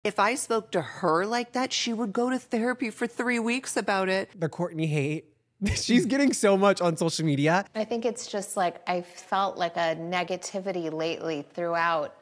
If I spoke to her like that, she would go to therapy for 3 weeks about it. The Kourtney hate. She's getting so much on social media. I think it's just like I felt like a negativity lately throughout.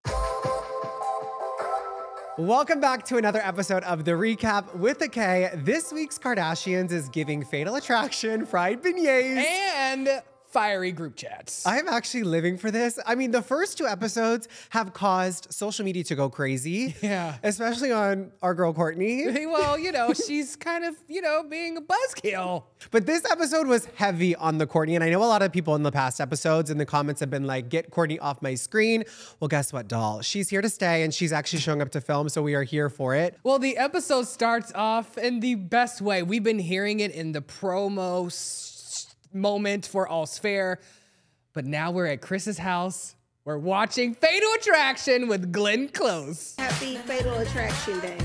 Welcome back to another episode of The reKap with a K. This week's Kardashians is giving Fatal Attraction, fried beignets, and fiery group chats. I'm actually living for this. I mean, the first 2 episodes have caused social media to go crazy. Yeah. Especially on our girl Kourtney. Well, you know, she's kind of, you know, being a buzzkill. But this episode was heavy on the Kourtney, and I know a lot of people in the past episodes in the comments have been like, get Kourtney off my screen. Well, guess what, doll? She's here to stay, and she's actually showing up to film, so we are here for it. Well, the episode starts off in the best way. We've been hearing it in the promo moment for All's Fair, but now we're at Kris's house. We're watching Fatal Attraction with Glenn Close. Happy Fatal Attraction Day.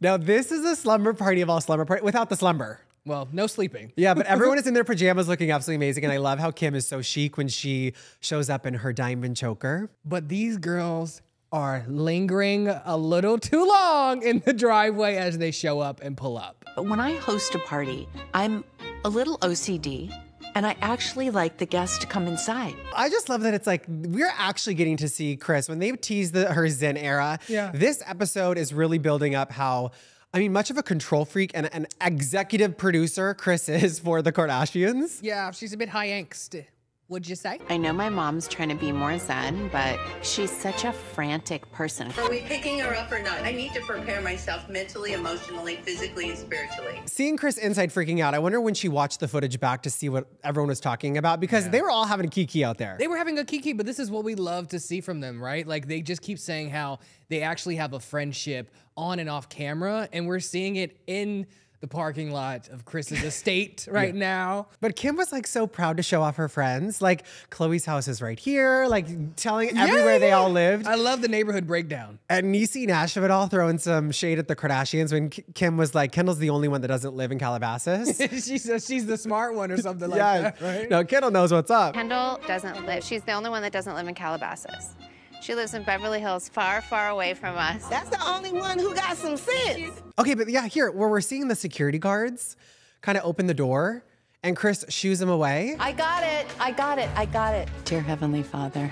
Now, this is a slumber party of all slumber party without the slumber. Well, no sleeping. Yeah, but everyone is in their pajamas looking absolutely amazing, and I love how Kim is so chic when she shows up in her diamond choker. But these girls are lingering a little too long in the driveway as they show up and pull up. But when I host a party, I'm a little OCD, and I actually like the guests to come inside. I just love that it's like, we're actually getting to see Kris. When they teased her Zen era, this episode is really building up how, I mean, much of a control freak and an executive producer Kris is for the Kardashians. Yeah, she's a bit high angst. Would you say? I know my mom's trying to be more zen, but she's such a frantic person. Are we picking her up or not? I need to prepare myself mentally, emotionally, physically, and spiritually. Seeing Kris inside freaking out, I wonder when she watched the footage back to see what everyone was talking about, because they were all having a kiki out there. They were having a kiki, but this is what we love to see from them, right? Like, they just keep saying how they actually have a friendship on and off camera, and we're seeing it in the parking lot of Kris's estate right now. But Kim was like so proud to show off her friends. Like, Khloe's house is right here, like telling everywhere they all lived. I love the neighborhood breakdown. And Niecy Nash of it all throwing some shade at the Kardashians when Kim was like, Kendall's the only one that doesn't live in Calabasas. She says she's the smart one or something like that, right? No, Kendall knows what's up. Kendall doesn't live, she's the only one that doesn't live in Calabasas. She lives in Beverly Hills, far, far away from us. That's the only one who got some sense. Okay, but yeah, here, where we're seeing the security guards kind of open the door and Kris shoos them away. I got it, I got it, I got it. Dear Heavenly Father,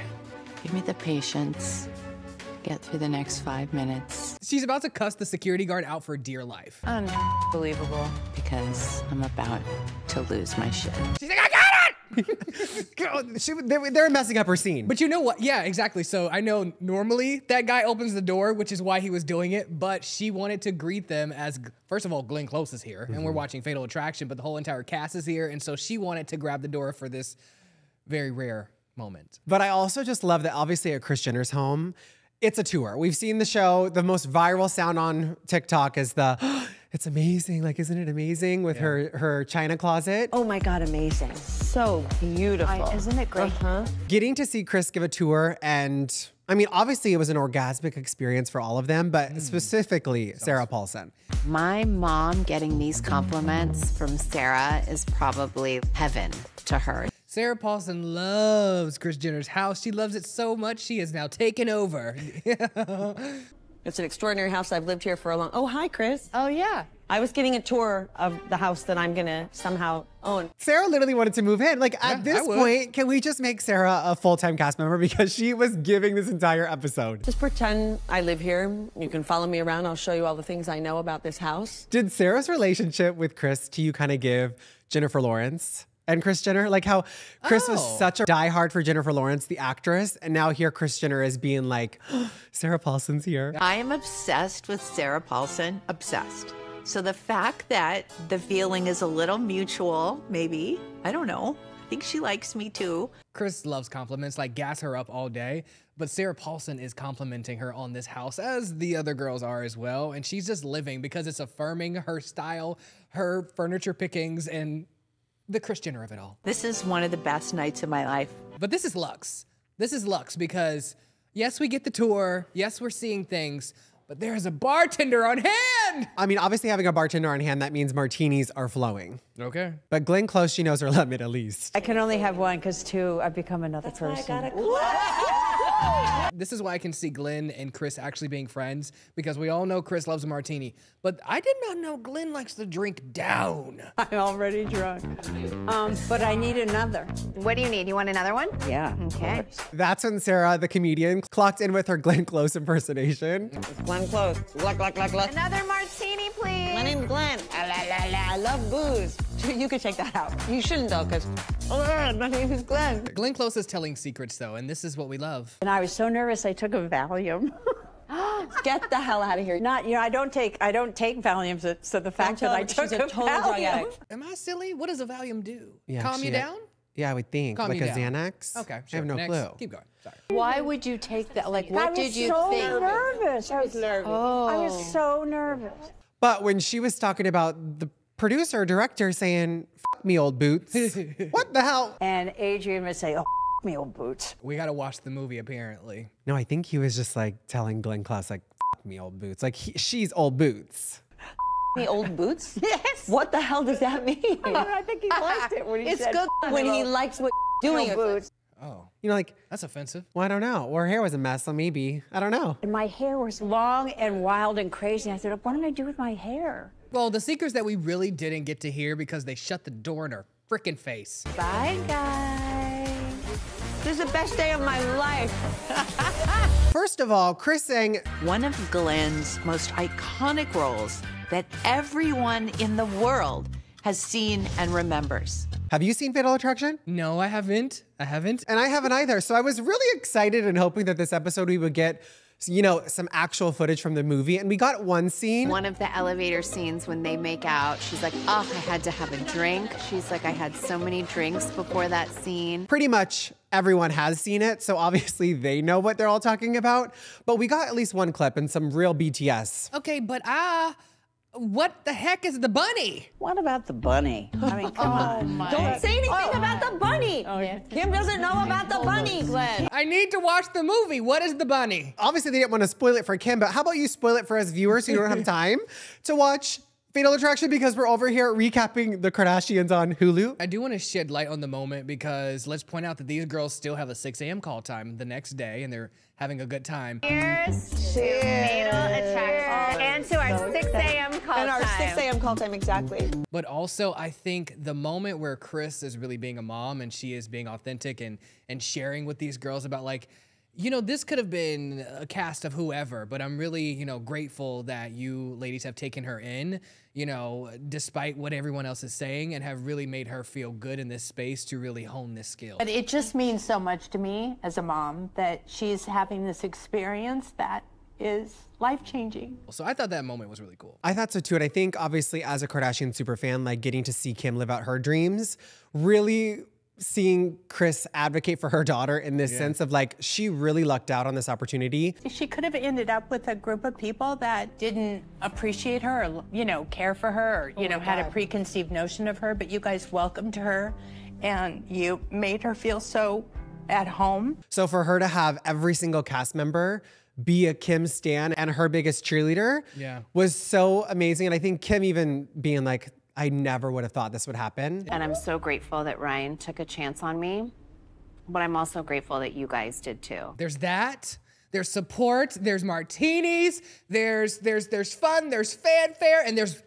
give me the patience. Get through the next 5 minutes. She's about to cuss the security guard out for dear life. Unbelievable. Because I'm about to lose my shit. She's like, I got it! They're messing up her scene. But you know what? Yeah, exactly. So I know normally that guy opens the door, which is why he was doing it, but she wanted to greet them as, first of all, Glenn Close is here, and we're watching Fatal Attraction, but the whole entire cast is here, and so she wanted to grab the door for this very rare moment. But I also just love that obviously at Kris Jenner's home, it's a tour. We've seen the show. The most viral sound on TikTok is the, it's amazing. Like, isn't it amazing with her china closet? Oh my God, amazing. So beautiful. Isn't it great? Getting to see Kris give a tour, and I mean, obviously it was an orgasmic experience for all of them, but specifically Sarah Paulson. My mom getting these compliments from Sarah is probably heaven to her. Sarah Paulson loves Kris Jenner's house. She loves it so much, she has now taken over. It's an extraordinary house. I've lived here for a long... Oh, hi, Kris. Oh, yeah. I was getting a tour of the house that I'm gonna somehow own. Sarah literally wanted to move in. Like, at this point, can we just make Sarah a full-time cast member? Because she was giving this entire episode. Just pretend I live here. You can follow me around. I'll show you all the things I know about this house. Did Sarah's relationship with Kris to you kind of give Jennifer Lawrence and Kris Jenner? Like how Kris was such a diehard for Jennifer Lawrence, the actress, and now here Kris Jenner is being like, oh, Sarah Paulson's here. I am obsessed with Sarah Paulson, obsessed. So the fact that the feeling is a little mutual, maybe, I don't know. I think she likes me too. Kris loves compliments, like gas her up all day, but Sarah Paulson is complimenting her on this house, as the other girls are as well, and she's just living because it's affirming her style, her furniture pickings, and the Kris Jenner of it all. This is one of the best nights of my life. But this is luxe. This is luxe because, yes, we get the tour, yes, we're seeing things, but there's a bartender on hand! I mean, obviously having a bartender on hand, that means martinis are flowing. Okay. But Glenn Close, she knows her limit at least. I can only have one because two, I've become another person. Why I gotta this is why I can see Glenn and Kris actually being friends, because we all know Kris loves a martini, but I did not know Glenn likes to drink down. I'm already drunk, but I need another. What do you need? You want another one? Yeah. Okay. That's when Sarah, the comedian, clocked in with her Glenn Close impersonation. Glenn Close. Gluck, gluck, gluck, gluck. Another martini, please. My name's Glenn. La, la, la, la. I love booze. You could take that out. You shouldn't though, because my name is Glenn. Glenn Close is telling secrets though, and this is what we love. And I was so nervous I took a Valium. Get the hell out of here. Not, you know, I don't take Valiums, so the fact that I took she's a total drug Valium. addict. Am I silly? What does a Valium do? Yeah, Calm you down? Yeah, I would think. Calm like you a down. Xanax? Okay, I have no Next. clue. Keep going. Sorry. Why would you take that? Like, what did you so think? Nervous. I was nervous. I was so nervous. But when she was talking about the producer, director saying, "F me, old boots." What the hell? And Adrian would say, "Oh, me old boots." We gotta watch the movie apparently. No, I think he was just like telling Glenn Close, like, "F me, old boots." Like, she's old boots. Me old boots? Yes. What the hell does that mean? I think he liked it when he It's said, good when he likes what doing. boots. Oh, You know, like, that's offensive. well, I don't know. Her hair was a mess, so maybe. I don't know. And my hair was long and wild and crazy. I said, what did I do with my hair? Well, the secrets that we really didn't get to hear because they shut the door in her frickin' face. Bye, guys. This is the best day of my life. First of all, Kris sang, One of Glenn's most iconic roles that everyone in the world has seen and remembers. have you seen Fatal Attraction? No, I haven't. And I haven't either. So I was really excited and hoping that this episode we would get, you know, some actual footage from the movie. And we got one scene. One of the elevator scenes when they make out, she's like, oh, I had to have a drink. She's like, I had so many drinks before that scene. Pretty much everyone has seen it, so obviously they know what they're all talking about. But we got at least one clip and some real BTS. Okay, but what the heck is the bunny? What about the bunny? I mean, come on. Don't say anything about the bunny. Kim doesn't know about the bunny, Glenn. I need to watch the movie. What is the bunny? Obviously they didn't want to spoil it for Kim, but how about you spoil it for us viewers so you don't have time to watch Fatal Attraction, because we're over here recapping the Kardashians on Hulu. I do want to shed light on the moment because let's point out that these girls still have a 6 a.m. call time the next day and they're having a good time. Here's to Fatal Attraction and to our 6 a.m. call time. And our 6 a.m. call time, exactly. But also, I think the moment where Kris is really being a mom and she is being authentic and sharing with these girls about like, you know, this could have been a cast of whoever, but I'm really, you know, grateful that you ladies have taken her in, you know, despite what everyone else is saying, and have really made her feel good in this space to really hone this skill. But it just means so much to me as a mom that she's having this experience that is life-changing. So I thought that moment was really cool. I thought so too, and I think obviously as a Kardashian superfan, like getting to see Kim live out her dreams, really seeing Kris advocate for her daughter in this sense of like, she really lucked out on this opportunity. She could have ended up with a group of people that didn't appreciate her or, you know, care for her or, you know, had a preconceived notion of her, but you guys welcomed her and you made her feel so at home. So for her to have every single cast member be a Kim stan and her biggest cheerleader was so amazing. And I think Kim even being like, I never would have thought this would happen. And I'm so grateful that Ryan took a chance on me, but I'm also grateful that you guys did too. There's that. There's support. There's martinis. There's fun. There's fanfare, and there's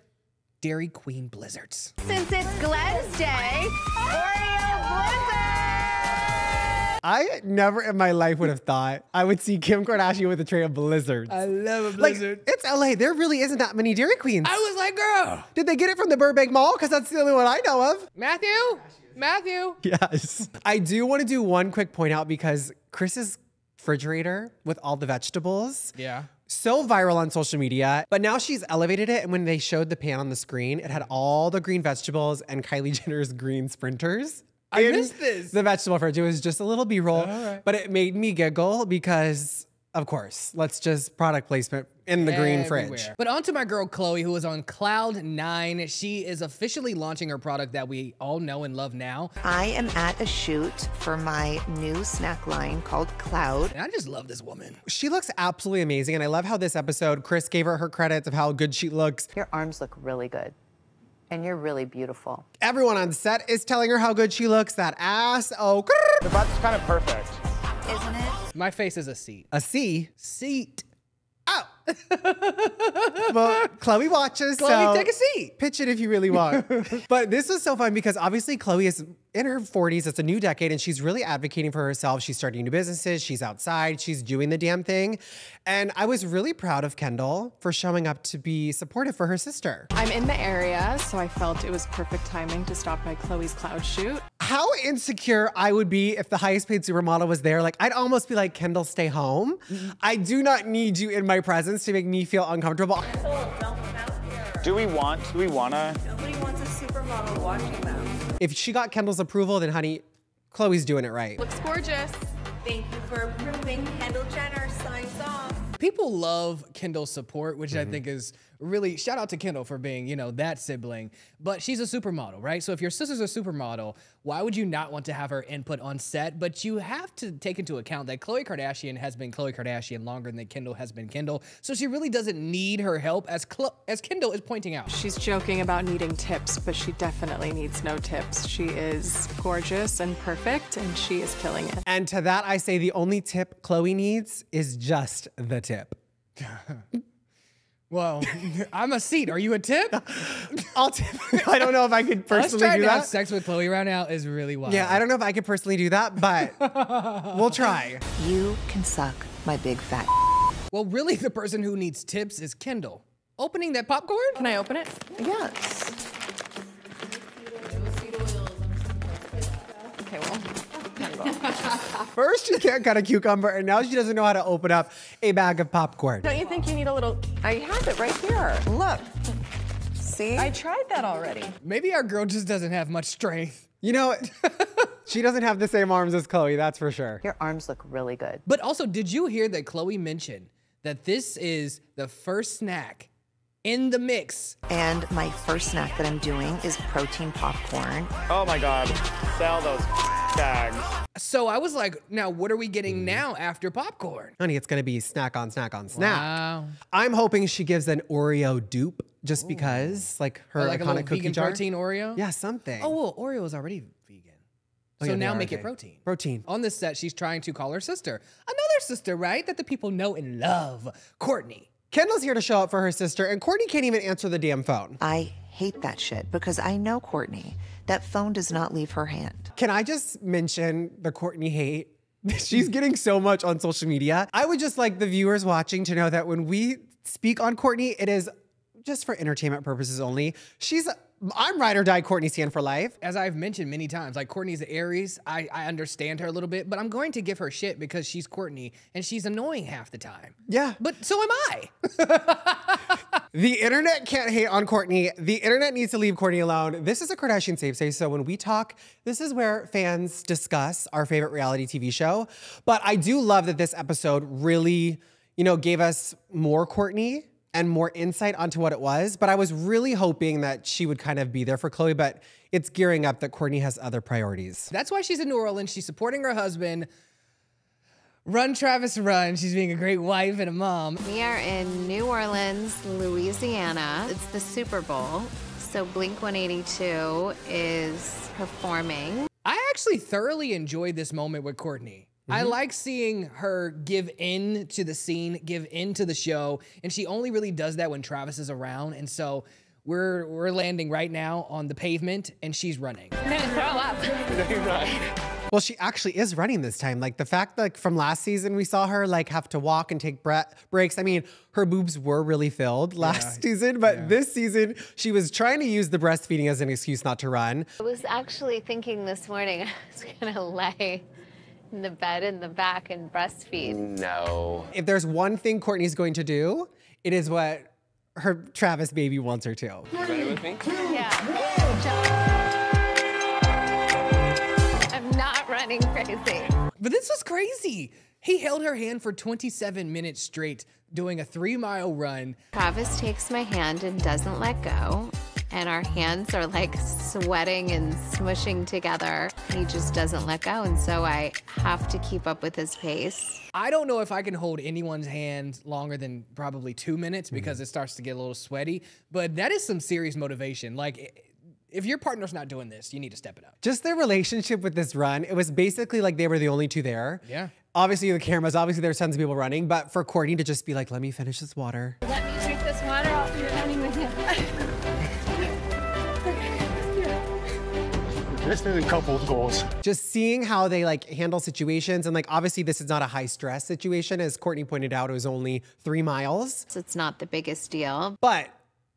Dairy Queen blizzards. Since it's Glenn's day, Oreo blizzard! I never in my life would have thought I would see Kim Kardashian with a tray of blizzards. I love a blizzard. Like, it's LA. There really isn't that many Dairy Queens. I was like, girl. Did they get it from the Burbank Mall? Because that's the only one I know of. Matthew. Yes. I do want to do one quick point out because Kris's refrigerator with all the vegetables. Yeah. So viral on social media, but now she's elevated it. And when they showed the pan on the screen, it had all the green vegetables and Kylie Jenner's green sprinters. I missed this. The vegetable fridge. It was just a little B-roll, but it made me giggle because, of course, let's just product placement in the green fridge. But on to my girl Khloe, who is on Cloud 9. She is officially launching her product that we all know and love now. I am at a shoot for my new snack line called Cloude. And I just love this woman. She looks absolutely amazing. And I love how this episode, Kris gave her credits of how good she looks. Your arms look really good. And you're really beautiful. Everyone on set is telling her how good she looks. That ass, oh. The butt's kind of perfect. Isn't it? My face is a seat. A C? Seat. Oh. Well, Khloe watches, Khloe, so take a seat. Pitch it if you really want. But this was so fun because obviously Khloe is in her 40s. It's a new decade and she's really advocating for herself. She's starting new businesses. She's outside. She's doing the damn thing. And I was really proud of Kendall for showing up to be supportive for her sister. I'm in the area, so I felt it was perfect timing to stop by Khloe's Cloud shoot. How insecure I would be if the highest paid supermodel was there. Like, I'd almost be like, Kendall, stay home. I do not need you in my presence to make me feel uncomfortable. Do we wanna? Nobody wants a supermodel watching them. If she got Kendall's approval, then honey, Khloe's doing it right. Looks gorgeous. Thank you for approving. Kendall Jenner signs off. People love Kendall's support, which I think is really, shout out to Kendall for being, you know, that sibling. But she's a supermodel, right? So if your sister's a supermodel, why would you not want to have her input on set? But you have to take into account that Khloe Kardashian has been Khloe Kardashian longer than Kendall has been Kendall. So she really doesn't need her help, as Kendall is pointing out. She's joking about needing tips, but she definitely needs no tips. She is gorgeous and perfect, and she is killing it. And to that, I say the only tip Khloe needs is just the tip. Well, I'm a seat. Are you a tip? I'll tip. I don't know if I could personally Us trying do to have that. sex with Khloe right now is really wild. Yeah, I don't know if I could personally do that, but we'll try. You can suck my big fat. Well, really, the person who needs tips is Kendall. Opening that popcorn? Can I open it? Yes. Okay, well. First, she can't cut a cucumber, and now she doesn't know how to open up a bag of popcorn. Don't you think you need a little... I have it right here. Look. See? I tried that already. Maybe our girl just doesn't have much strength. You know, she doesn't have the same arms as Khloe, that's for sure. Your arms look really good. But also, did you hear that Khloe mentioned that this is the first snack in the mix? And my first snack that I'm doing is protein popcorn. Oh my God, sell those bags. So I was like, now what are we getting now after popcorn? Honey, it's gonna be snack on snack on snack. Wow. I'm hoping she gives an Oreo dupe just because, like her Like a iconic little cookie vegan jar. protein Oreo? Yeah, something. Oh, well, Oreo is already vegan. Oh, So yeah, they now are, make it okay. protein. Protein. On this set, she's trying to call her sister. Another sister, right? That the people know and love, Kourtney. Kendall's here to show up for her sister, and Kourtney can't even answer the damn phone. I hate that shit because I know Kourtney. That phone does not leave her hand. Can I just mention the Kourtney hate? She's getting so much on social media. I would just like the viewers watching to know that when we speak on Kourtney, it is just for entertainment purposes only. I'm ride or die Kourtney stan for life. As I've mentioned many times, like Kourtney's the Aries. I understand her a little bit, but I'm going to give her shit because she's Kourtney and she's annoying half the time. Yeah. But so am I. The internet can't hate on Kourtney. The internet needs to leave Kourtney alone. This is a Kardashian safe space, so when we talk, this is where fans discuss our favorite reality TV show. But I do love that this episode really, gave us more Kourtney and more insight onto what it was. But I was really hoping that she would kind of be there for Khloe, but it's gearing up that Kourtney has other priorities. That's why she's in New Orleans. She's supporting her husband. Run, Travis, run. She's being a great wife and a mom. We are in New Orleans, Louisiana. It's the Super Bowl, so Blink-182 is performing. I actually thoroughly enjoyed this moment with Kourtney. I like seeing her give in to the scene, give in to the show, and she only really does that when Travis is around. And so we're landing right now on the pavement, and she's running. I'm gonna throw up. No, you're not. Well, she actually is running this time. Like the fact that from last season we saw her like have to walk and take breaks. I mean, her boobs were really filled last season, but this season she was trying to use the breastfeeding as an excuse not to run. I was actually thinking this morning I was gonna lay in the bed in the back and breastfeed. No. If there's one thing Kourtney's going to do, it is what her Travis baby wants her to. You ready with me? Yeah. I'm not running crazy. But this was crazy. He held her hand for 27 minutes straight, doing a 3-mile run. Travis takes my hand and doesn't let go. And our hands are like sweating and smushing together. He just doesn't let go. And so I have to keep up with his pace. I don't know if I can hold anyone's hand longer than probably 2 minutes because it starts to get a little sweaty, but that is some serious motivation. Like, if your partner's not doing this, you need to step it up. Just their relationship with this run, it was basically like they were the only two there. Yeah. Obviously the cameras, obviously there's tons of people running, but for Kourtney to just be like, let me finish this water. Let me drink this water. I'll be running with him. This is a couple of goals. Just seeing how they like handle situations, and like obviously this is not a high stress situation, as Kourtney pointed out, it was only 3 miles. So it's not the biggest deal. But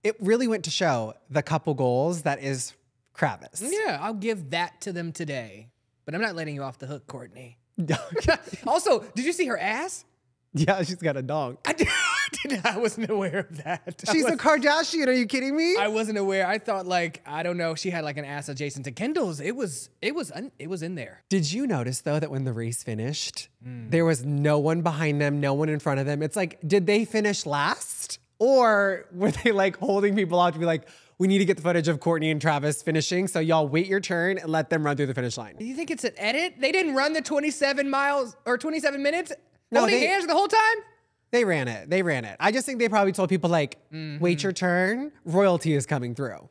it really went to show the couple goals that is Kravis. Yeah, I'll give that to them today. But I'm not letting you off the hook, Kourtney. Also, did you see her ass? Yeah, she's got a dong. I wasn't aware of that. She's a Kardashian, are you kidding me? I wasn't aware. I thought like, I don't know, she had like an ass adjacent to Kendall's. It was in there. Did you notice though that when the race finished, there was no one behind them, no one in front of them? It's like, did they finish last? Or were they like holding people out to be like, we need to get the footage of Kourtney and Travis finishing, so y'all wait your turn and let them run through the finish line. Do you think it's an edit? They didn't run the 27 miles or 27 minutes? No, holding hands the whole time? They ran it. They ran it. I just think they probably told people like, wait your turn. Royalty is coming through.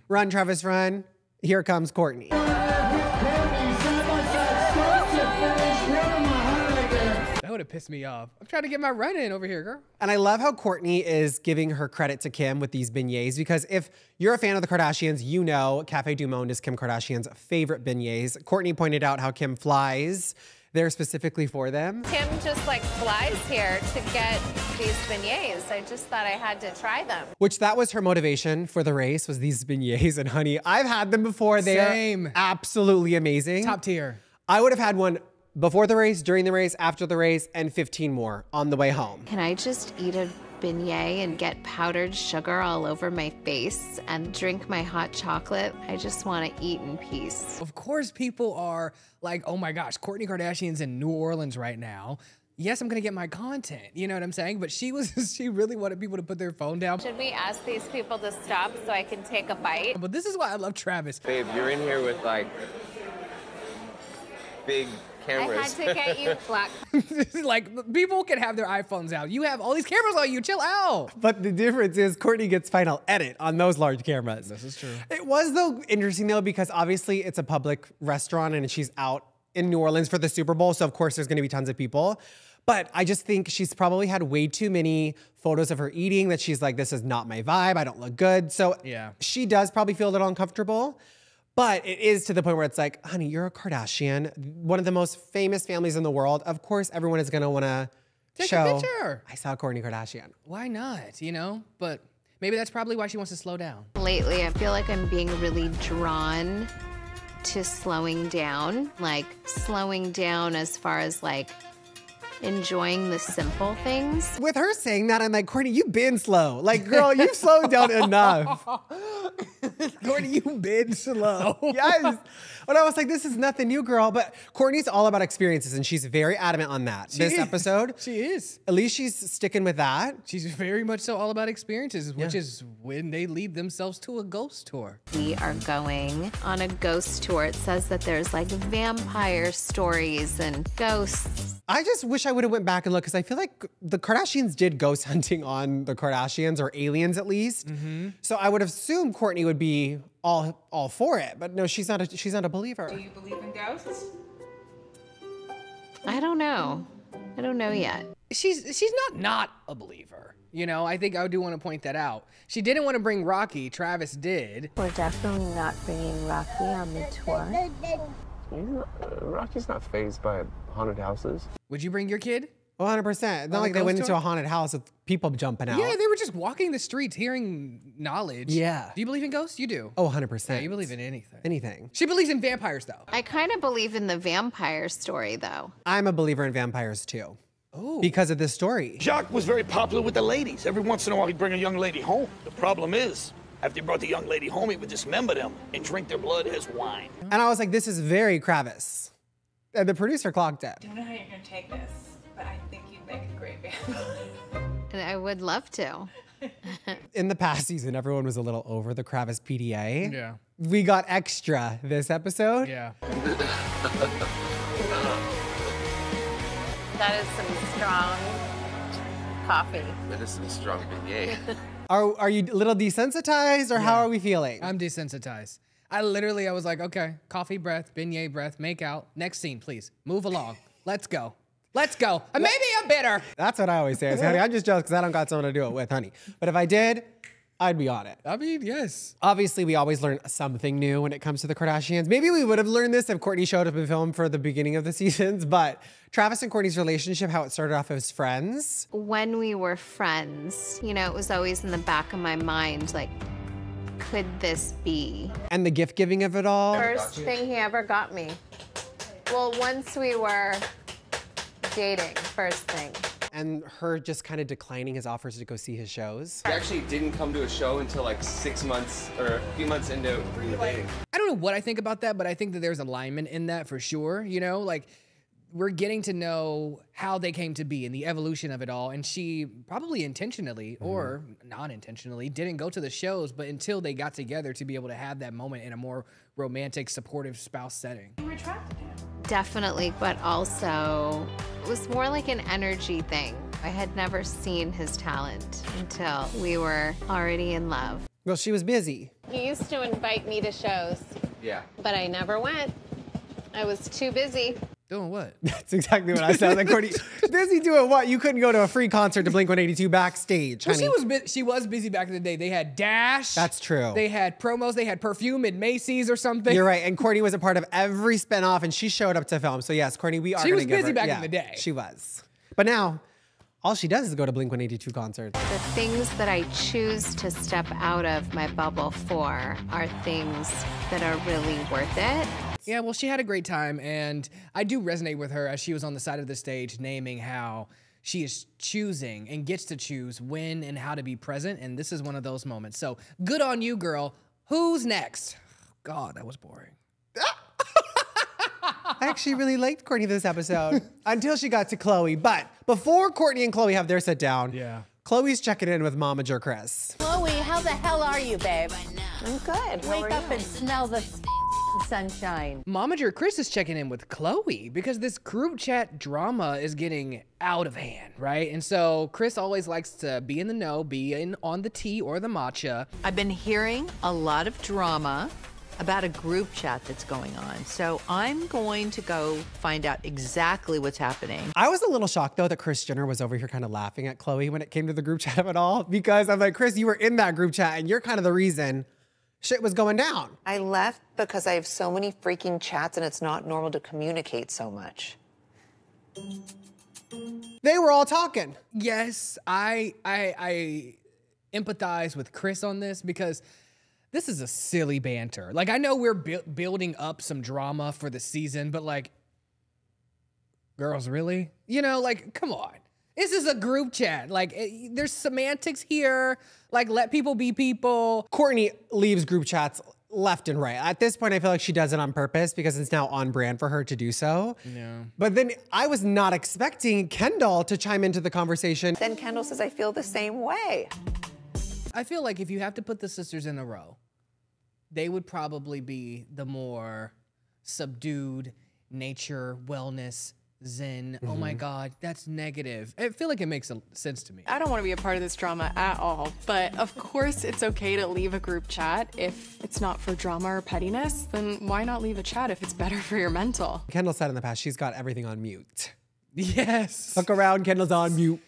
Run, Travis, run. Here comes Kourtney. That would have pissed me off. I'm trying to get my run in over here, girl. And I love how Kourtney is giving her credit to Kim with these beignets, because if you're a fan of the Kardashians, you know Café du Monde is Kim Kardashian's favorite beignets. Kourtney pointed out how Kim flies there specifically for them. Kim just like flies here to get these beignets. I just thought I had to try them. Which that was her motivation for the race, was these beignets. And honey, I've had them before. They're absolutely amazing. Top tier. I would have had one before the race, during the race, after the race, and 15 more on the way home. Can I just eat a beignet and get powdered sugar all over my face and drink my hot chocolate? I just want to eat in peace. Of course, people are like, oh my gosh, Kourtney Kardashian's in New Orleans right now. Yes, I'm gonna get my content, you know what I'm saying? But she really wanted people to put their phone down. Should we ask these people to stop so I can take a bite? But this is why I love Travis. Babe, you're in here with like big cameras. I had to get you black. Like, people can have their iPhones out. You have all these cameras on you, chill out. But the difference is Kourtney gets final edit on those large cameras. This is true. It was though interesting though, because obviously it's a public restaurant and she's out in New Orleans for the Super Bowl. So of course there's gonna be tons of people. But I just think she's probably had way too many photos of her eating that she's like, this is not my vibe, I don't look good. So yeah, she does probably feel a little uncomfortable. But it is to the point where it's like, honey, you're a Kardashian, one of the most famous families in the world. Of course, everyone is gonna wanna show, a picture. I saw Kourtney Kardashian. Why not, you know? But maybe that's probably why she wants to slow down. Lately, I feel like I'm being really drawn to slowing down. Like, slowing down as far as like, enjoying the simple things. With her saying that, I'm like, Kourtney, you've been slow. Like, girl, you've slowed down enough. Kourtney, you've been slow. Yes. But I was like, this is nothing new, girl. But Kourtney's all about experiences, and she's very adamant on that. This episode. She is. At least she's sticking with that. She's very much so all about experiences, which is when they lead themselves to a ghost tour. We are going on a ghost tour. It says that there's like vampire stories and ghosts. I just wish I would have went back and looked, because I feel like the Kardashians did ghost hunting on the Kardashians, or aliens at least. So I would assume Kourtney would be all for it, but no, she's not a believer. Do you believe in ghosts? I don't know. I don't know yet. She's not a believer. You know, I think I do want to point that out. She didn't want to bring Rocky. Travis did. We're definitely not bringing Rocky on the tour. Rocky's not fazed by haunted houses. Would you bring your kid? 100%. It's not like they went into a haunted house with people jumping out. Yeah, they were just walking the streets, hearing knowledge. Yeah. Do you believe in ghosts? You do. Oh, 100%. Yeah, you believe in anything. Anything. She believes in vampires, though. I kind of believe in the vampire story, though. I'm a believer in vampires, too. Oh. Because of this story. Jacques was very popular with the ladies. Every once in a while, he'd bring a young lady home. The problem is, after he brought the young lady home, he would dismember them and drink their blood as wine. And I was like, this is very Kravis. And the producer clocked it. I don't know how you're gonna take this, but I think you'd make a great vampire. And I would love to. In the past season, everyone was a little over the Kravis PDA. Yeah. We got extra this episode. Yeah. That is some strong coffee. That is some strong beignet. Are you a little desensitized, or how are we feeling? I'm desensitized. I was like, okay, coffee breath, beignet breath, make out. Next scene, please. Move along. Let's go. Let's go. Maybe I'm bitter. That's what I always say. I say, honey, I'm just jealous because I don't got someone to do it with, honey. But if I did, I'd be on it. I mean, yes. Obviously, we always learn something new when it comes to the Kardashians. Maybe we would have learned this if Kourtney showed up in film for the beginning of the seasons, but Travis and Kourtney's relationship, how it started off as friends. When we were friends, you know, it was always in the back of my mind, like, could this be? And the gift giving of it all. First thing he ever got me. Well, once we were dating, first thing. And her just kind of declining his offers to go see his shows. He actually didn't come to a show until like 6 months or a few months into dating. I don't know what I think about that, but I think that there's alignment in that for sure. You know, like we're getting to know how they came to be and the evolution of it all. And she probably intentionally or non-intentionally didn't go to the shows, but until they got together to be able to have that moment in a more romantic, supportive spouse setting. You were attracted to him. Definitely, but also it was more like an energy thing. I had never seen his talent until we were already in love. Well, she was busy. He used to invite me to shows. Yeah. But I never went. I was too busy. Doing what? That's exactly what I said. Like, Kourtney, busy doing what? You couldn't go to a free concert to Blink-182 backstage, honey. Well, she was busy back in the day. They had Dash. That's true. They had promos. They had perfume at Macy's or something. You're right. And Kourtney was a part of every spinoff, and she showed up to film. So yes, Kourtney, we are. She was busy back in the day. She was. But now, all she does is go to Blink-182 concerts. The things that I choose to step out of my bubble for are things that are really worth it. Yeah, well, she had a great time, and I do resonate with her as she was on the side of the stage naming how she is choosing and gets to choose when and how to be present, and this is one of those moments. So good on you, girl. Who's next? God, that was boring. I actually really liked Kourtney this episode until she got to Khloe. But before Kourtney and Khloe have their sit down, Khloe's checking in with Momager Kris. Khloe, how the hell are you, babe? I'm good. Wake up and smell the sunshine. Momager Kris is checking in with Khloe because this group chat drama is getting out of hand, right? And so Kris always likes to be in the know, be in on the tea or the matcha. I've been hearing a lot of drama about a group chat that's going on. So I'm going to go find out exactly what's happening. I was a little shocked though that Kris Jenner was over here kind of laughing at Khloe when it came to the group chat of it all, because I'm like, Kris, you were in that group chat and you're kind of the reason shit was going down. I left because I have so many freaking chats and it's not normal to communicate so much. They were all talking. Yes, I empathize with Kris on this because this is a silly banter. Like, I know we're building up some drama for the season, but like, girls, really? You know, like, come on. This is a group chat. Like, there's semantics here. Like, let people be people. Kourtney leaves group chats left and right. At this point, I feel like she does it on purpose because it's now on brand for her to do so. Yeah. But then I was not expecting Kendall to chime into the conversation. Then Kendall says, I feel the same way. I feel like if you have to put the sisters in a row, they would probably be the more subdued, nature, wellness, zen. Oh my God, that's negative. I feel like it makes sense to me. I don't want to be a part of this drama at all, but of course it's okay to leave a group chat. If it's not for drama or pettiness, then why not leave a chat if it's better for your mental? Kendall said in the past, she's got everything on mute. Yes. Look around, Kendall's on mute.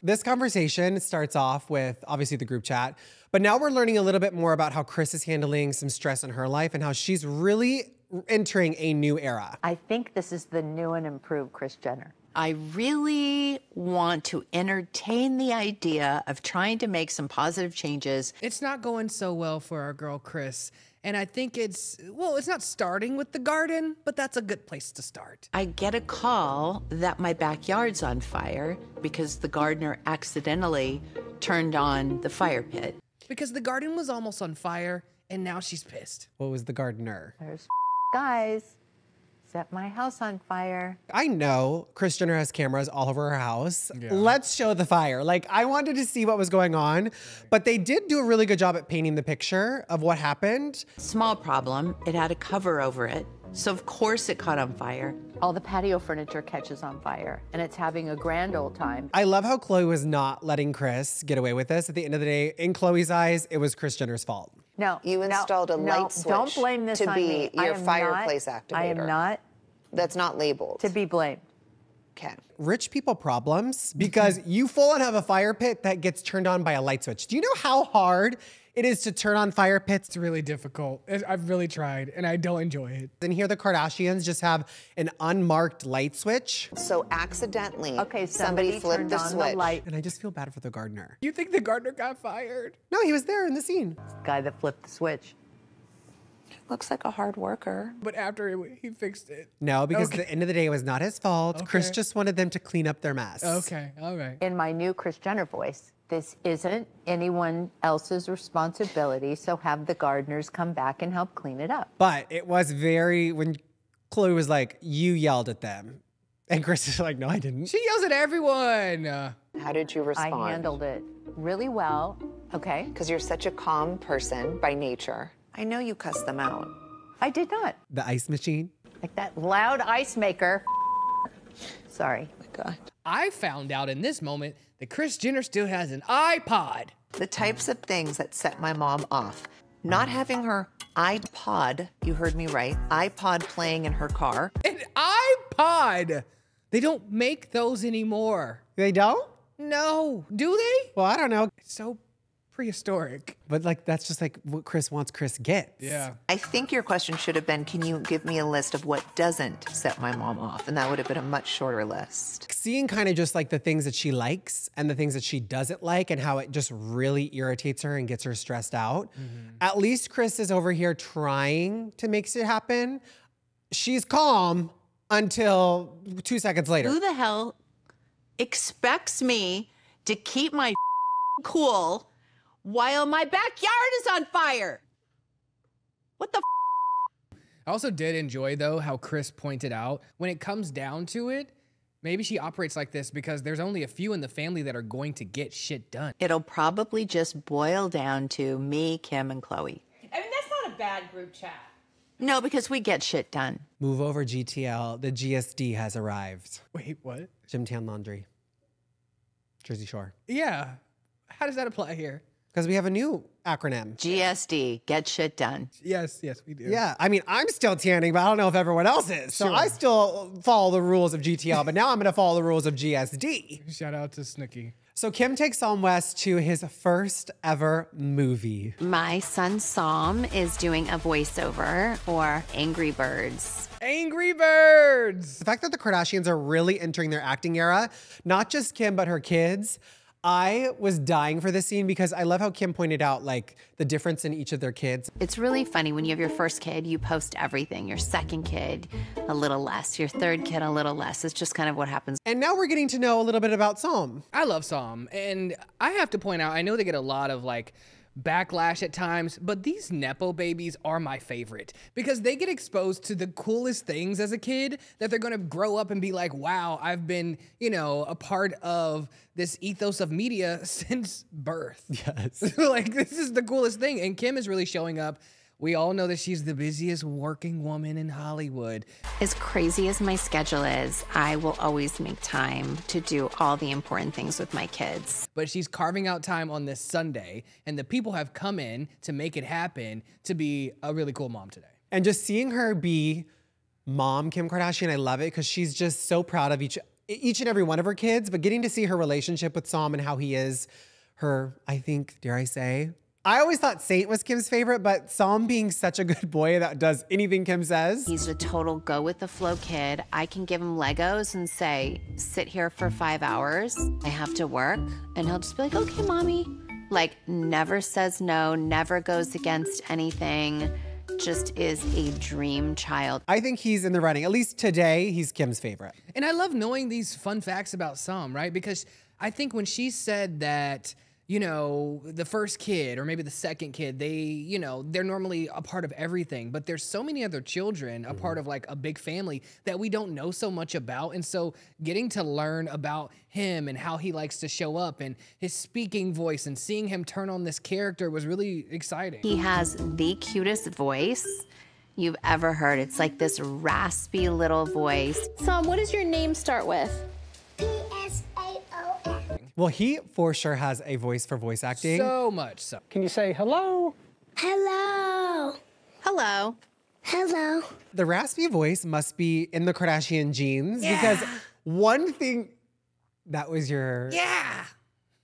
This conversation starts off with obviously the group chat, but now we're learning a little bit more about how Kris is handling some stress in her life and how she's really entering a new era. I think this is the new and improved Kris Jenner. I really want to entertain the idea of trying to make some positive changes. It's not going so well for our girl Kris. And I think it's not starting with the garden, but that's a good place to start. I get a call that my backyard's on fire because the gardener accidentally turned on the fire pit. Because the garden was almost on fire, and now she's pissed. What was the gardener? There's guys. Set my house on fire. I know Kris Jenner has cameras all over her house. Yeah. Let's show the fire. Like, I wanted to see what was going on, but they did do a really good job at painting the picture of what happened. Small problem, it had a cover over it. So of course it caught on fire. All the patio furniture catches on fire and it's having a grand old time. I love how Khloe was not letting Kris get away with this. At the end of the day, in Khloe's eyes, it was Kris Jenner's fault. No, you installed a light switch don't blame this to on be me. your fireplace activator. I am not That's not labeled. To be blamed. Okay. Rich people problems, because you full on have a fire pit that gets turned on by a light switch. Do you know how hard it is to turn on fire pits? It's really difficult. I've really tried, and I don't enjoy it. And here the Kardashians just have an unmarked light switch. So accidentally, somebody flipped the switch. And I just feel bad for the gardener. You think the gardener got fired? No, he was there in the scene. Guy that flipped the switch. Looks like a hard worker. But after he fixed it. No, because at the end of the day, it was not his fault. Kris just wanted them to clean up their mess. Okay, all right. In my new Kris Jenner voice, this isn't anyone else's responsibility, so have the gardeners come back and help clean it up. But it was very, when Khloe was like, you yelled at them. And Kris is like, no, I didn't. She yells at everyone. How did you respond? I handled it really well. Okay. Because you're such a calm person by nature. I know you cussed them out. I did not. The ice machine? Like that loud ice maker. Sorry. Oh my God. I found out in this moment that Kris Jenner still has an iPod. The types of things that set my mom off. Not having her iPod, you heard me right, iPod playing in her car. An iPod! They don't make those anymore. They don't? No. Do they? Well, I don't know. It's so prehistoric. But like, that's just like what Kris wants, Kris gets. Yeah. I think your question should have been, can you give me a list of what doesn't set my mom off? And that would have been a much shorter list. Seeing kind of just like the things that she likes and the things that she doesn't like and how it just really irritates her and gets her stressed out. At least Kris is over here trying to make it happen. She's calm until 2 seconds later. Who the hell expects me to keep my cool while my backyard is on fire? What the I also did enjoy, though, how Kris pointed out, when it comes down to it, maybe she operates like this because there's only a few in the family that are going to get shit done. It'll probably just boil down to me, Kim, and Khloe. I mean, that's not a bad group chat. No, because we get shit done. Move over, GTL. The GSD has arrived. Wait, what? Gym Tan Laundry. Jersey Shore. Yeah. How does that apply here? Because we have a new acronym. GSD, get shit done. Yes, we do. Yeah, I mean, I'm still tanning, but I don't know if everyone else is. So I still follow the rules of GTL, but now I'm gonna follow the rules of GSD. Shout out to Snooki. So Kim takes Psalm West to his first ever movie. My son Psalm is doing a voiceover for Angry Birds. Angry Birds! The fact that the Kardashians are really entering their acting era, not just Kim, but her kids. I was dying for this scene because I love how Kim pointed out like the difference in each of their kids. It's really funny when you have your first kid, you post everything. Your second kid, a little less. Your third kid, a little less. It's just kind of what happens. And now we're getting to know a little bit about Psalm. I love Psalm, and I have to point out, I know they get a lot of like backlash at times, but these Nepo babies are my favorite because they get exposed to the coolest things as a kid that they're gonna grow up and be like, wow, I've been, a part of this ethos of media since birth. Yes. Like, this is the coolest thing. And Kim is really showing up. We all know that she's the busiest working woman in Hollywood. As crazy as my schedule is, I will always make time to do all the important things with my kids. But she's carving out time on this Sunday, and the people have come in to make it happen to be a really cool mom today. And just seeing her be mom Kim Kardashian, I love it because she's just so proud of each and every one of her kids, but getting to see her relationship with Psalm and how he is her, I think, dare I say, I always thought Saint was Kim's favorite, but Psalm being such a good boy that does anything Kim says. He's a total go with the flow kid. I can give him Legos and say, sit here for 5 hours. I have to work. And he'll just be like, okay, mommy. Like, never says no, never goes against anything. Just is a dream child. I think he's in the running. At least today, he's Kim's favorite. And I love knowing these fun facts about Psalm, right? Because I think when she said that, the first kid or maybe the second kid, they, they're normally a part of everything, but there's so many other children, a part of like a big family that we don't know so much about. And so getting to learn about him and how he likes to show up and his speaking voice and seeing him turn on this character was really exciting. He has the cutest voice you've ever heard. It's like this raspy little voice. Psalm, what does your name start with? Well, he for sure has a voice for voice acting. So much so. Can you say hello? Hello. Hello. Hello. The raspy voice must be in the Kardashian genes because one thing that was your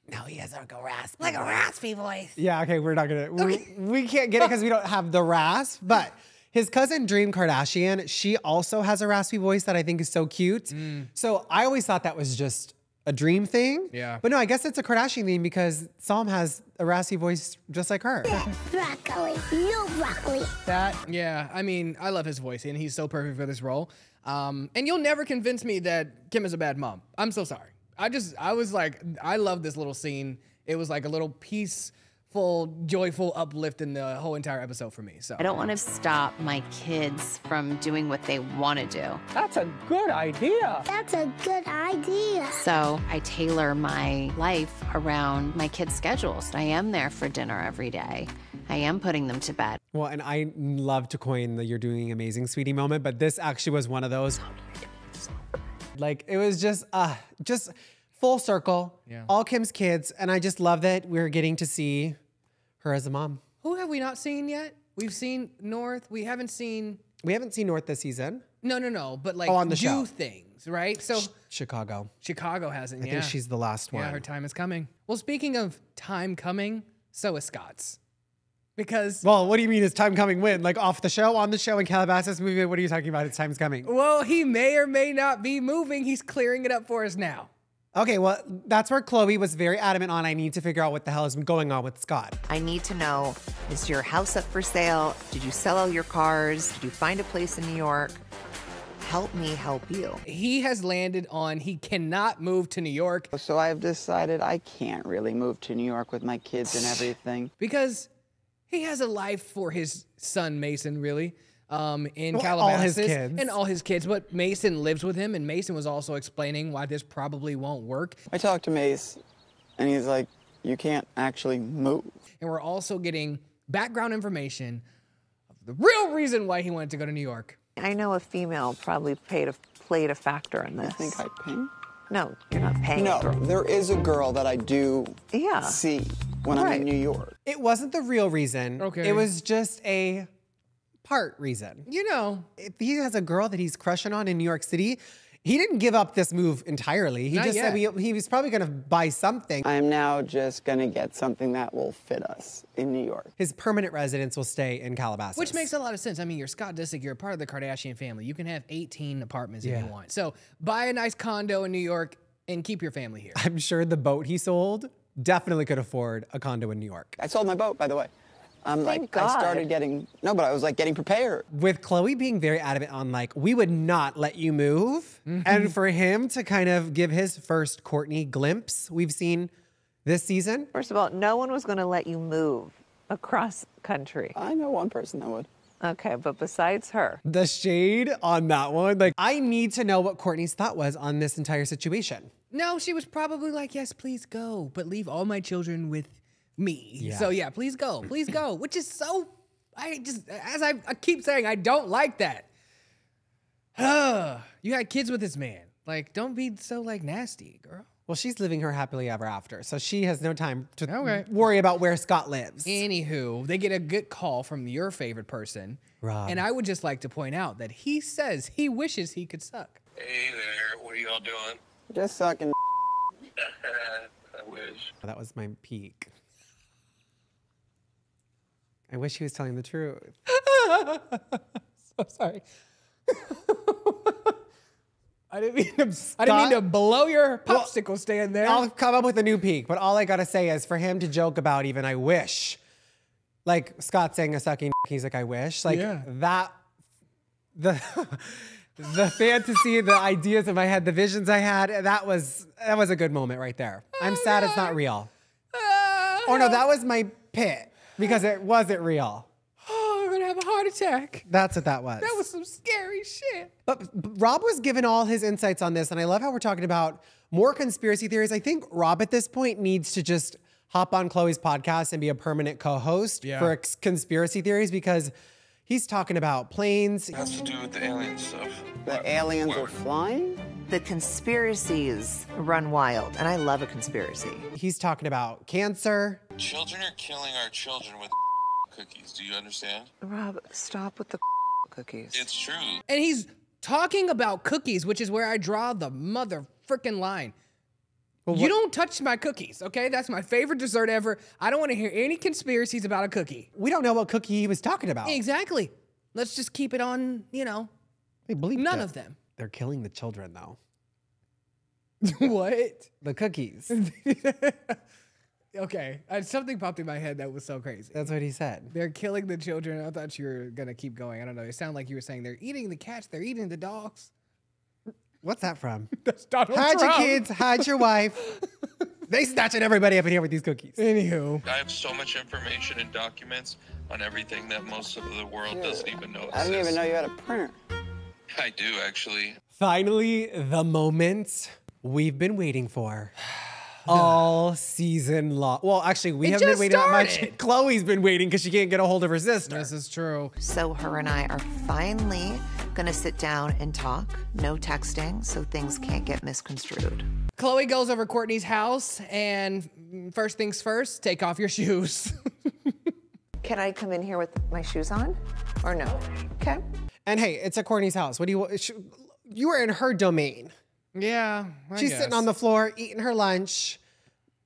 No, he has like a raspy voice. Yeah, okay, we're not gonna we can't get it because we don't have the rasp, but his cousin Dream Kardashian, she also has a raspy voice that I think is so cute. So I always thought that was just a Dream thing. Yeah. But no, I guess it's a Kardashian thing because Psalm has a raspy voice just like her. Broccoli. No broccoli. Yeah, I mean, I love his voice and he's so perfect for this role. And you'll never convince me that Kim is a bad mom. I'm so sorry. I was like, I love this little scene. It was like a little peaceful, joyful uplift in the whole entire episode for me. So I don't want to stop my kids from doing what they want to do. That's a good idea. That's a good idea. So I tailor my life around my kids' schedules. I am there for dinner every day. I am putting them to bed. Well, and I love to coin the "you're doing amazing, sweetie" moment, but this actually was one of those. Like, it was just full circle, all Kim's kids, and I just love that we're getting to see her as a mom. Who have we not seen yet? We've seen North. We haven't seen North this season. No, but like on the do show. things, right? So Chicago hasn't. I think she's the last one. Yeah, her time is coming. Well, speaking of time coming, so is Scott's. Because well, what do you mean is time coming when? Like off the show, on the show, in Calabasas movie? What are you talking about? It's time's coming. Well, he may or may not be moving. He's clearing it up for us now. Okay, well, that's where Khloe was very adamant on. I need to figure out what the hell is going on with Scott. I need to know, is your house up for sale? Did you sell all your cars? Did you find a place in New York? Help me help you. He has landed on he cannot move to New York. So I've decided I can't really move to New York with my kids and everything. Because he has a life for his son, Mason, really, in Calabasas. All his kids. And all his kids, but Mason lives with him, and Mason was also explaining why this probably won't work. I talked to Mace, and he's like, you can't actually move. And we're also getting background information of the real reason why he wanted to go to New York. I know a female probably played a factor in this. You think I pay? No, you're not paying. No, a girl. there is a girl that I do see when I'm in New York. It wasn't the real reason. Okay. It was just a part reason. You know. If he has a girl that he's crushing on in New York City, he didn't give up this move entirely. He Not just yet. said he was probably going to buy something. I'm now just going to get something that will fit us in New York. His permanent residence will stay in Calabasas. Which makes a lot of sense. I mean, you're Scott Disick. You're a part of the Kardashian family. You can have 18 apartments if you want. So buy a nice condo in New York and keep your family here. I'm sure the boat he sold definitely could afford a condo in New York. I sold my boat, by the way. Thank I God. started getting, but I was like getting prepared. With Khloe being very adamant on like, we would not let you move. And for him to kind of give his first Kourtney glimpse we've seen this season. First of all, no one was going to let you move across country. I know one person that would. Okay, but besides her. The shade on that one. Like, I need to know what Kourtney's thought was on this entire situation. No, she was probably like, yes, please go, but leave all my children with me. Yeah. So yeah, please go, which is so, as I keep saying, I don't like that. You had kids with this man. Like, don't be so like nasty, girl. Well, she's living her happily ever after, so she has no time to worry about where Scott lives. Anywho, they get a good call from your favorite person. Rob. And I would just like to point out that he says he wishes he could suck. Hey there, what are y'all doing? Just sucking. I wish. That was my peak. I wish he was telling the truth. So sorry. I didn't mean to blow your popsicle stand there. I'll come up with a new peak, but all I gotta say is for him to joke about even I wish. Like Scott saying a sucking he's like, I wish. Like that the fantasy, the ideas in my head, the visions I had, that was a good moment right there. I'm sad it's not real. Or no, that was my pit because it wasn't real. Oh, I'm gonna have a heart attack. That's what that was. That was some scary shit. But Rob was given all his insights on this, and I love how we're talking about more conspiracy theories. I think Rob at this point needs to just hop on Khloe's podcast and be a permanent co-host for conspiracy theories because he's talking about planes. It has to do with the alien stuff. The aliens are flying? The conspiracies run wild, and I love a conspiracy. He's talking about cancer. Children are killing our children with cookies. Do you understand? Rob, stop with the cookies. It's true. And he's talking about cookies, which is where I draw the mother frickin' line. Well, you don't touch my cookies, okay? That's my favorite dessert ever. I don't want to hear any conspiracies about a cookie. We don't know what cookie he was talking about. Exactly. Let's just keep it on, you know, none of them. They're killing the children, though. What? The cookies. Okay, something popped in my head that was so crazy. That's what he said. They're killing the children. I thought you were going to keep going. I don't know. It sounded like you were saying they're eating the cats, they're eating the dogs. What's that from? That's Donald Hide Trump. your kids, hide your wife. They snatching everybody up in here with these cookies. Anywho. I have so much information and documents on everything that most of the world doesn't even know I didn't even know you had a printer. I do, actually. Finally, the moment we've been waiting for. All season long. Well, actually, we haven't been waiting that much. Khloe's been waiting because she can't get a hold of her sister. This is true. So her and I are finally gonna sit down and talk. No texting, so things can't get misconstrued. Khloe goes over Kourtney's house, and first things first, take off your shoes. Can I come in here with my shoes on, or no? Okay. And hey, it's at Kourtney's house. What do you want? You are in her domain. Yeah, She's sitting on the floor, eating her lunch,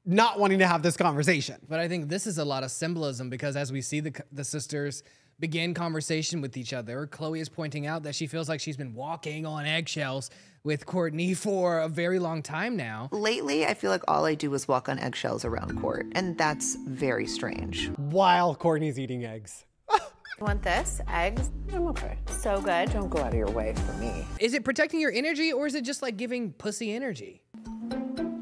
not wanting to have this conversation. But I think this is a lot of symbolism because as we see the sisters begin conversation with each other, Khloe is pointing out that she feels like she's been walking on eggshells with Kourtney for a very long time now. Lately, I feel like all I do is walk on eggshells around Court, and that's very strange. While Kourtney's eating eggs. You want this? Eggs? I'm okay. So good. Don't go out of your way for me. Is it protecting your energy or is it just like giving pussy energy?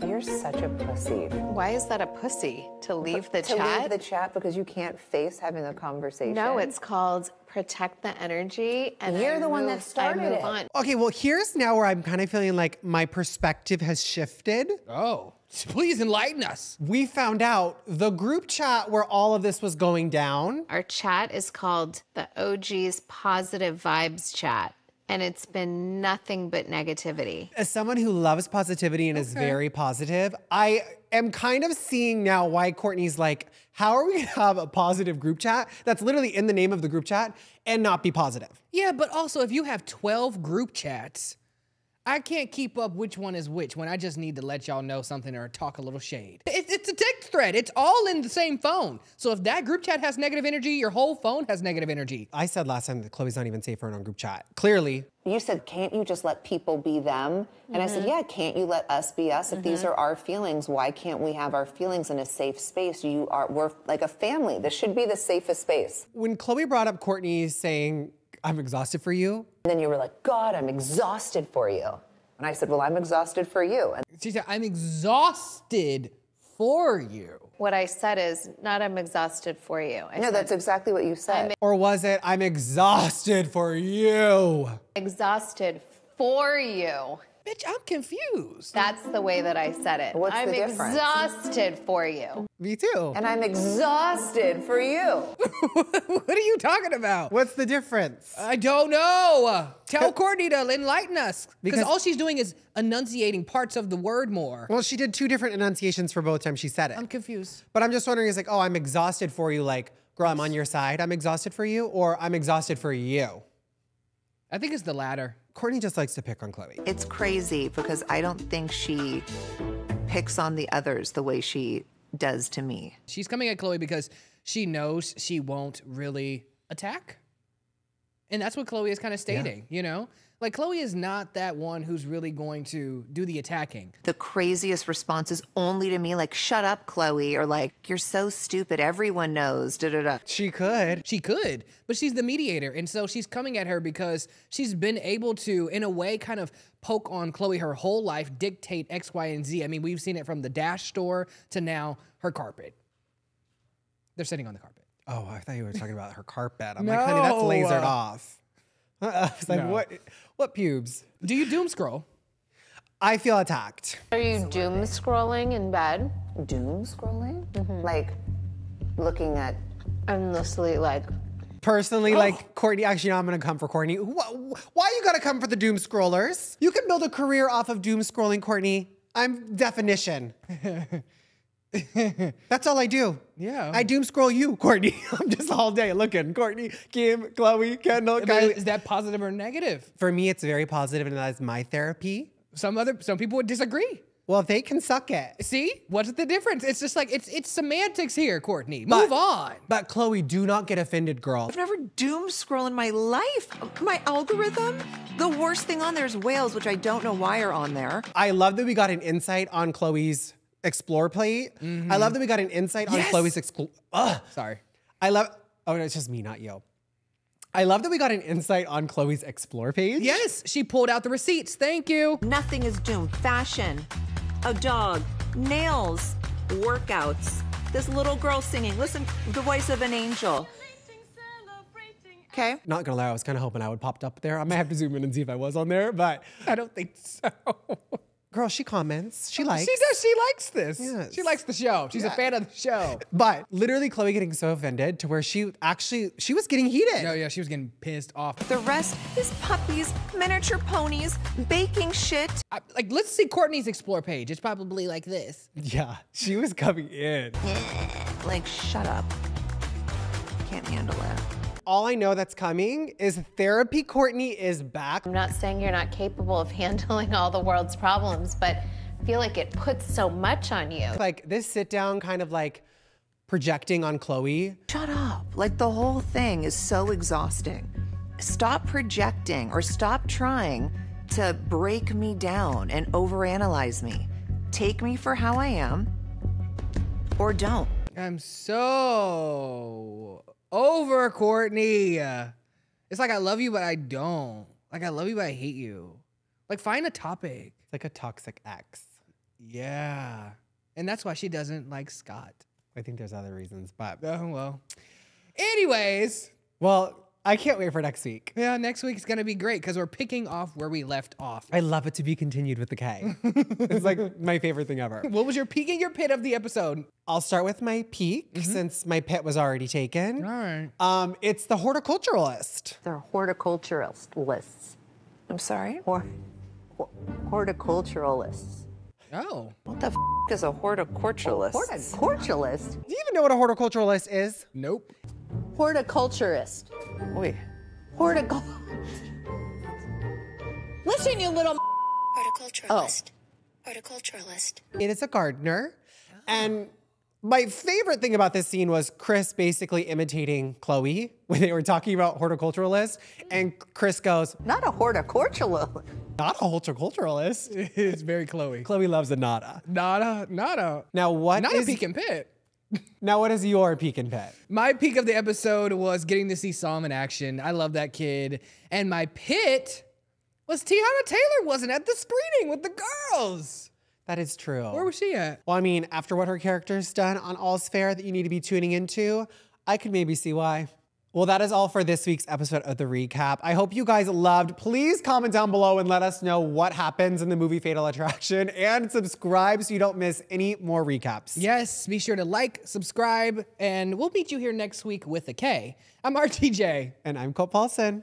You're such a pussy. Why is that a pussy? To leave the chat? To leave the chat because you can't face having a conversation? No, it's called protect the energy. And you're the one that started it. On. Okay, well, here's now where I'm kind of feeling like my perspective has shifted. Oh, please enlighten us. We found out the group chat where all of this was going down. Our chat is called the OG's Positive Vibes Chat. And it's been nothing but negativity. As someone who loves positivity and is very positive, I am kind of seeing now why Kourtney's like, how are we gonna have a positive group chat that's literally in the name of the group chat and not be positive? Yeah, but also if you have 12 group chats, I can't keep up which one is which when I just need to let y'all know something or talk a little shade. It's a text thread. It's all in the same phone. So if that group chat has negative energy, your whole phone has negative energy. I said last time that Khloe's not even safe for an own group chat. Clearly. You said, can't you just let people be them? And I said, yeah, can't you let us be us? If these are our feelings, why can't we have our feelings in a safe space? We're like a family. This should be the safest space. When Khloe brought up Kourtney saying, I'm exhausted for you. And then you were like, God, I'm exhausted for you. And I said, well, I'm exhausted for you. And she said, I'm exhausted for you. What I said is not I'm exhausted for you. No, that's exactly what you said. Or was it, I'm exhausted for you? Exhausted for you. Bitch, I'm confused. That's the way that I said it. What's I'm the difference? exhausted for you. Me too. And I'm exhausted for you. What are you talking about? What's the difference? I don't know. Tell Kourtney to enlighten us. Because all she's doing is enunciating parts of the word more. Well, she did 2 different enunciations for both times she said it. I'm confused. But I'm just wondering, is like, oh, I'm exhausted for you, like, girl, I'm on your side, I'm exhausted for you, or I'm exhausted for you? I think it's the latter. Kourtney just likes to pick on Khloe. It's crazy because I don't think she picks on the others the way she does to me. She's coming at Khloe because she knows she won't really attack. And that's what Khloe is kind of stating, you know? Like, Khloe is not that one who's really going to do the attacking. The craziest responses only to me, like, shut up, Khloe, or like, you're so stupid, everyone knows, da-da-da. She could. She could, but she's the mediator. And so she's coming at her because she's been able to, in a way, kind of poke on Khloe her whole life, dictate X, Y, and Z. I mean, we've seen it from the Dash store to now her carpet. They're sitting on the carpet. Oh, I thought you were talking about her carpet. I'm like, honey, that's lasered off. I was like, what pubes? Do you doom scroll? I feel attacked. Are you doom scrolling in bed? Doom scrolling? Like, looking at... Endlessly, like... Personally, like, Kourtney, actually, no, I'm gonna come for Kourtney. Why you gotta come for the doom scrollers? You can build a career off of doom scrolling, Kourtney. I'm definition. That's all I do. Yeah. I doom scroll you, Kourtney. I'm just all day looking. Kourtney, Kim, Khloe, Kendall, Kylie. Is that positive or negative? For me, it's very positive, and that is my therapy. Some people would disagree. Well, they can suck it. See? What's the difference? It's just like, it's semantics here, Kourtney. Move on. But Khloe, do not get offended, girl. I've never doom scrolled in my life. My algorithm, the worst thing on there is whales, which I don't know why are on there. I love that we got an insight on Khloe's Explore plate. I love that we got an insight on Khloe's Sorry. I love, oh, no, it's just me, not you. I love that we got an insight on Khloe's Explore page. Yes, she pulled out the receipts. Thank you. Nothing is doomed. Fashion, a dog, nails, workouts, this little girl singing. Listen, the voice of an angel. Okay. Not gonna lie, I was kind of hoping I would popped up there. I might have to zoom in and see if I was on there, but I don't think so. Girl, she comments. She likes. She does. She likes this. Yes. She likes the show. She's a fan of the show. But literally, Khloe getting so offended to where she was getting heated. No, yeah, she was getting pissed off. The rest is puppies, miniature ponies, baking shit. Like, let's see Kourtney's Explore page. It's probably like this. Yeah, she was coming in. Like, shut up. Can't handle it. All I know that's coming is therapy Kourtney is back. I'm not saying you're not capable of handling all the world's problems, but I feel like it puts so much on you. Like this sit down kind of like projecting on Khloe. Shut up. Like the whole thing is so exhausting. Stop projecting or stop trying to break me down and overanalyze me. Take me for how I am or don't. I'm so over Kourtney. It's like I love you, but I don't. Like I love you, but I hate you. Like find a topic. It's like a toxic ex. Yeah. And that's why she doesn't like Scott. I think there's other reasons, but. Oh, well. Anyways. Well, I can't wait for next week. Yeah, next week's gonna be great because we're picking off where we left off. I love it to be continued with the K. It's like my favorite thing ever. What was your peak and your pit of the episode? I'll start with my peak since my pit was already taken. All right. It's the horticulturalist. They're horticulturalists. I'm sorry? Horticulturalists. Oh. What the is a horticulturalist? Horticulturalist? Do you even know what a horticulturalist is? Nope. Horticulturist. Wait. Listen, you little Horticulturalist. Horticulturalist. It is a gardener. And my favorite thing about this scene was Kris basically imitating Khloe when they were talking about horticulturalists. And Kris goes, Not a horticulturalist. not a horticulturalist. It's very Khloe. Khloe loves a nada. Nada. Now what Not is... a peak and pit. Now what is your peak and pit? My peak of the episode was getting to see Sam in action. I love that kid. And my pit was Tiana Taylor wasn't at the screening with the girls. That is true. Where was she at? Well, I mean, after what her character's done on All's Fair that you need to be tuning into, I could maybe see why. Well, that is all for this week's episode of the reKap. I hope you guys loved. Please comment down below and let us know what happens in the movie Fatal Attraction and subscribe so you don't miss any more recaps. Yes, be sure to like, subscribe, and we'll meet you here next week with a K. I'm RTJ. And I'm Colt Paulson.